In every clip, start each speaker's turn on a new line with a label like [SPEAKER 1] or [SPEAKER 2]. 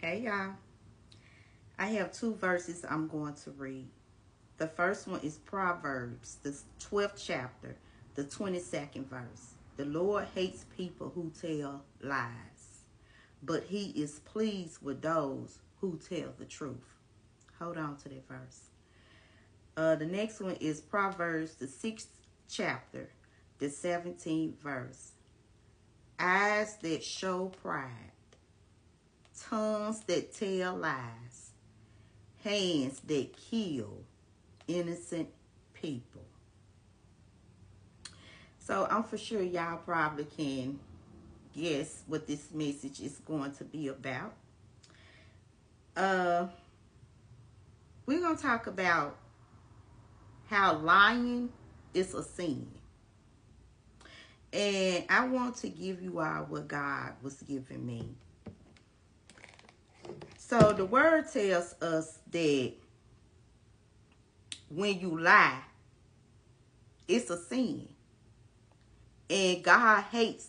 [SPEAKER 1] Hey y'all. I have two verses I'm going to read. The first one is Proverbs, the 12th chapter, the 22nd verse. The Lord hates people who tell lies, but he is pleased with those who tell the truth. Hold on to that verse. The next one is Proverbs, the 6th chapter, the 17th verse. Eyes that show pride, tongues that tell lies, hands that kill innocent people. So I'm for sure y'all probably can guess what this message is going to be about. We're going to talk about how lying is a sin. And I want to give you all what God was giving me. So the word tells us that when you lie, it's a sin. And God hates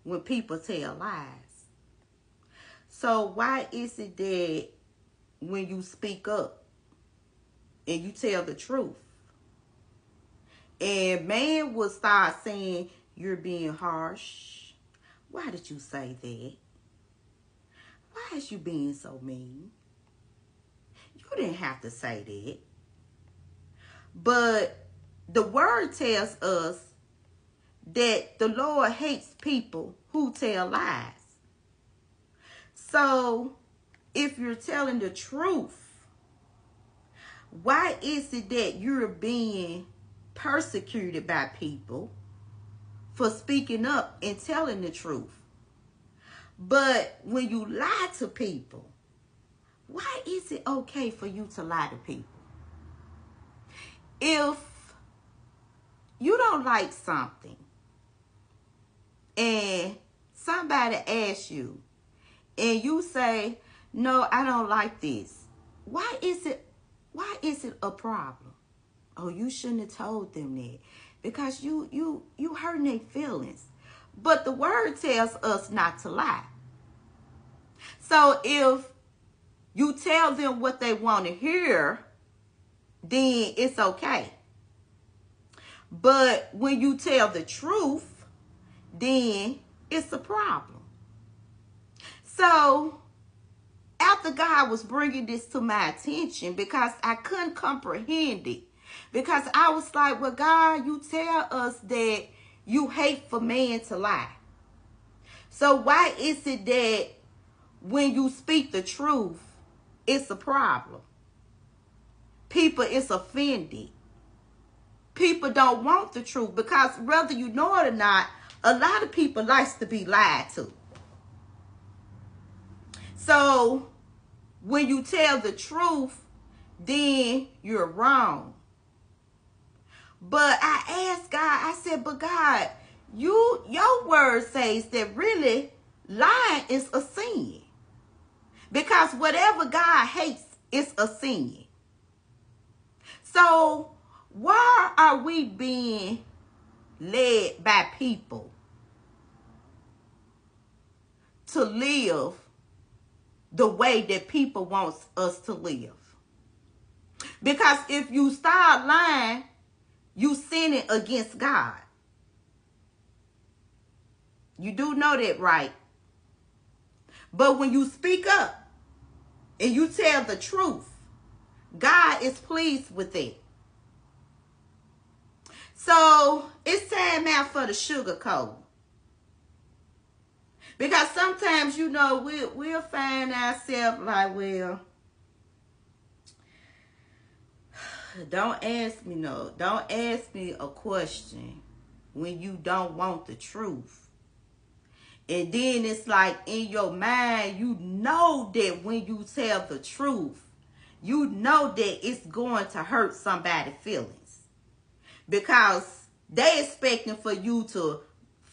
[SPEAKER 1] when people tell lies. So why is it that when you speak up and you tell the truth, and man will start saying you're being harsh? Why did you say that? Why is you being so mean? You didn't have to say that. But the word tells us that the Lord hates people who tell lies. So if you're telling the truth, why is it that you're being persecuted by people for speaking up and telling the truth? But when you lie to people, why is it okay for you to lie to people? If you don't like something and somebody asks you and you say, no, I don't like this, why is it a problem? Oh, you shouldn't have told them that because you hurting their feelings. But the word tells us not to lie. So if you tell them what they want to hear, then it's okay. But when you tell the truth, then it's a problem. So after God was bringing this to my attention, because I couldn't comprehend it, because I was like, well, God, you tell us that you hate for man to lie. So why is it that when you speak the truth, it's a problem? People is offended. People don't want the truth because whether you know it or not, a lot of people likes to be lied to. So when you tell the truth, then you're wrong. But I asked God, I said, but God, your word says that really lying is a sin. Because whatever God hates is a sin. So why are we being led by people to live the way that people want us to live? Because if you start lying, you sinning against God. You do know that, right? But when you speak up and you tell the truth, God is pleased with it. So it's time out for the sugarcoat. Because sometimes, we'll find ourselves like, well, don't ask me a question when you don't want the truth. And then it's like in your mind, you know that when you tell the truth, you know that it's going to hurt somebody's feelings. Because they expecting for you to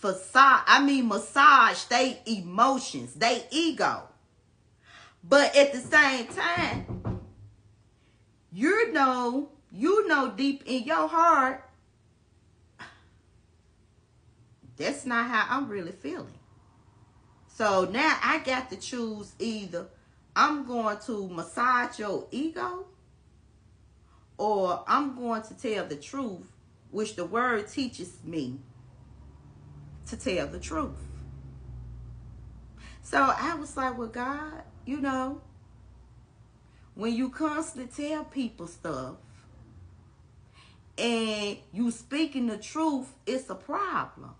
[SPEAKER 1] massage their emotions, their ego. But at the same time, you know deep in your heart, that's not how I'm really feeling. So now I got to choose either I'm going to massage your ego, or I'm going to tell the truth, which the word teaches me to tell the truth. So I was like, well, God, you know, when you constantly tell people stuff and you speaking the truth, it's a problem.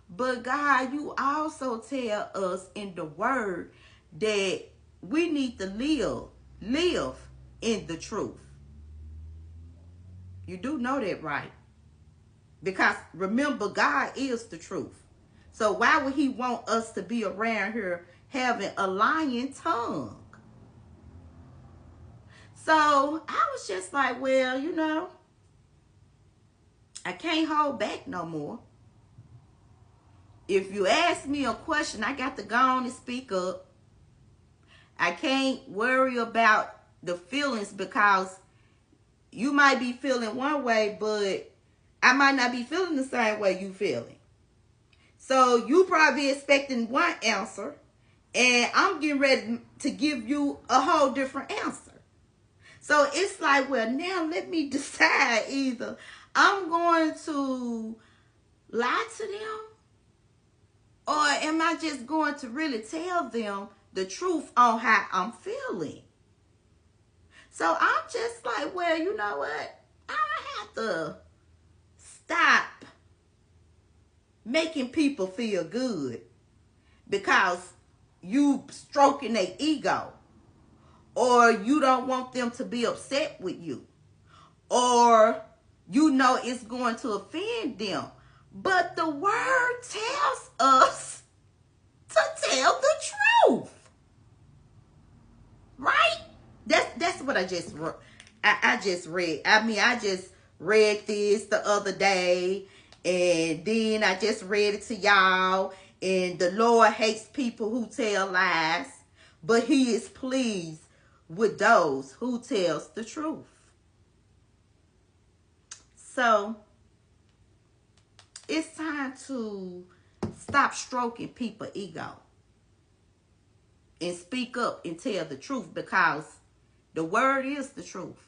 [SPEAKER 1] But God, you also tell us in the word that we need to live in the truth. You do know that, right? Because remember, God is the truth. So why would he want us to be around here having a lying tongue? So I was just like, well, you know, I can't hold back no more. If you ask me a question, I got to go on and speak up. I can't worry about the feelings, because you might be feeling one way, but I might not be feeling the same way you feeling. So you probably expecting one answer, and I'm getting ready to give you a whole different answer. So it's like, well, now let me decide, either I'm going to lie to them, or am I just going to really tell them the truth on how I'm feeling? So I'm just like, well, you know what? I have to stop making people feel good because you stroking their ego, or you don't want them to be upset with you, or you know it's going to offend them. But the word tells us to tell the truth, right? That's what I just wrote. I just read. I mean, I just read this the other day, and then I just read it to y'all. And the Lord hates people who tell lies, but he is pleased with those who tells the truth. So it's time to stop stroking people's ego and speak up and tell the truth, because the word is the truth.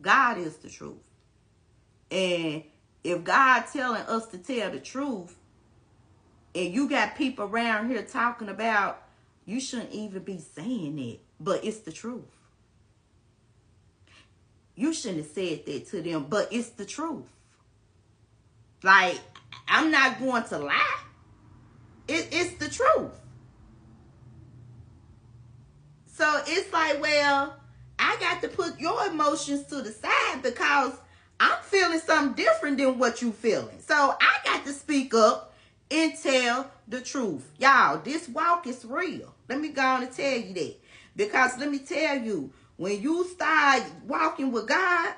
[SPEAKER 1] God is the truth. And if God telling us to tell the truth, and you got people around here talking about you shouldn't even be saying it, but it's the truth. You shouldn't have said that to them, but it's the truth. Like, I'm not going to lie. It's the truth. So it's like, well, I got to put your emotions to the side because I'm feeling something different than what you feeling. So I got to speak up and tell the truth. Y'all, this walk is real. Let me go on and tell you that. Because let me tell you, when you start walking with God,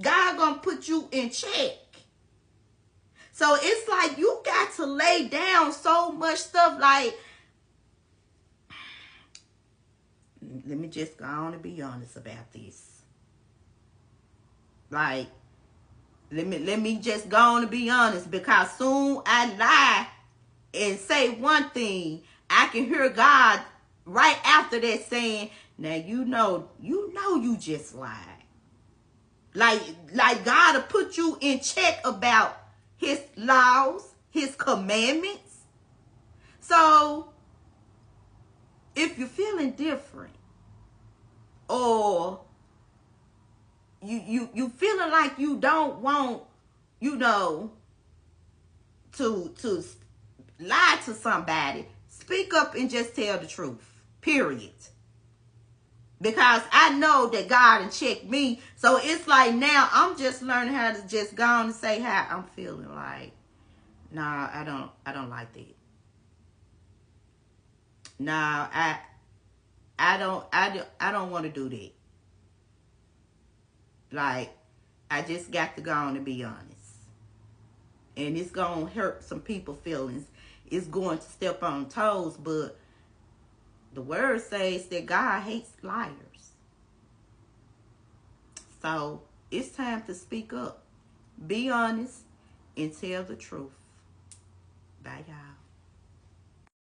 [SPEAKER 1] God gonna put you in check. So it's like you got to lay down so much stuff. Like, let me just go on and be honest about this. Like, let me just go on and be honest, because soon I lie and say one thing, I can hear God right after that saying, now you know you just lied. Like God will put you in check about his laws, his commandments. So if you're feeling different, or you feeling like you don't want, you know, to lie to somebody, speak up and just tell the truth. Period. Because I know that God will check me. So it's like now I'm just learning how to just go on and say how I'm feeling. Like, nah, I don't like that. Nah, I don't want to do that. Like, I just got to go on and be honest. And it's going to hurt some people's feelings. It's going to step on toes, but the word says that God hates liars. So it's time to speak up. Be honest and tell the truth. Bye, y'all.